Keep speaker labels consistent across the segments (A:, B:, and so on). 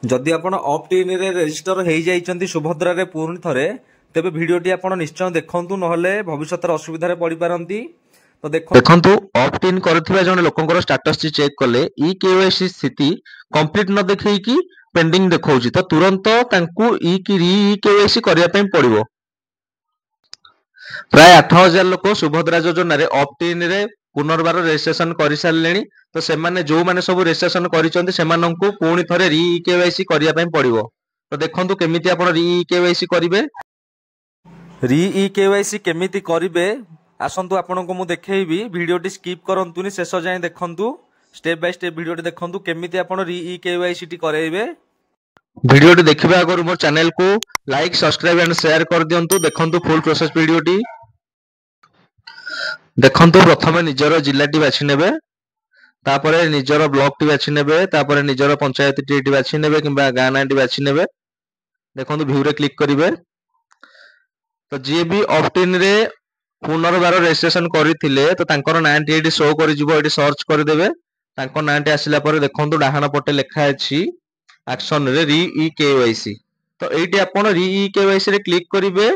A: जदि आपण ऑप्ट इन रे रजिस्टर हो जाइछंती सुभद्रा रे पूर्ण थरे तेबे वीडियोटी आपण निश्चय देखंतु नहले भविष्यतर असुविधा रे पड़ी पारंती। तो देखंतु
B: ऑप्ट इन करथिबा जण लोकंकर स्टेटस चेक कले ई केवाईसी स्थिति कंप्लीट न देखै कि पेंडिंग देखौछि तो तुरंत तांकू ई केवाईसी करिया पय पड़िबो। प्राय 8000 लोक सुभद्रा योजना रे ऑप्ट इन रे पुनर्बार रजिस्ट्रेशन करि सारलेनी। तो से माने जो माने सब रजिस्ट्रेशन करिसंती सेमानंकु पुणी थरे री केवाईसी करिया पय पड़िबो। तो देखंतु केमिति आपण री केवाईसी करिवे।
A: री केवाईसी केमिति करिवे आसंतु आपनको मु देखैबी। वीडियोटी स्किप करंतुनी शेष जाय देखंतु स्टेप बाय स्टेप वीडियोटी देखंतु केमिति आपण री केवाईसी टी करैबे।
B: वीडियोटी देखिबा आगर मोर चैनल को लाइक सब्सक्राइब एंड शेयर कर दियंतु। देखंतु फुल प्रोसेस वीडियोटी देखंतु। प्रथमे निजर जिल्लाटी बाछि नेबे, तापरे निजर ब्लॉक टी बाछि नेबे, तापरे निजर पंचायत टी बाछि नेबे किबा गां नाटी बाछि नेबे। देखंतु व्यू रे क्लिक करिवे। तो जे भी ऑप्ट इन रे पुनर्बार रजिस्ट्रेशन करथिले तो तांकर नाटी एडी शो करि जिवो। एडी सर्च कर देबे। तांकर नाटी आसिला परे देखंतु डाहाना पटे लेखा अछि एक्शन रे री केवाईसी। तो एटी आपण री केवाईसी रे क्लिक करिवे।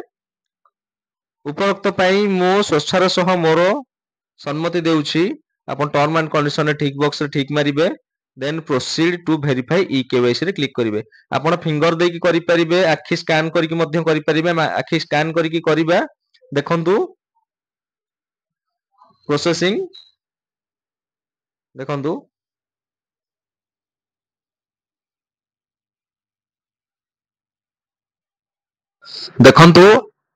B: उपरोक्त पाई मो स्वेच्छार सह मोर सम्मति देउछि। आपण टर्म एंड कंडीशन रे ठीक बॉक्स रे ठीक मारिबे। Then proceed to verify e KYC रे क्लिक करिवे। आपण फिंगर दे की करि परिबे, आखि स्कैन करि की मध्य करि परिबे। आखि स्कैन करि की करिबा। देखंतु प्रोसेसिंग देखंतु। देखंतु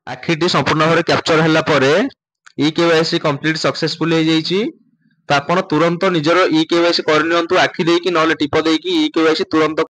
B: आखिटी संपूर्ण भाव कैप्चर हला परे ई केवाईसी कंप्लीट सक्सेसफुल हो जाइछि। तो आपण तुरंत निजर ई केवाईसी करनियंतु। आखि देकी नले टिप देकी ई केवाईसी तुरंत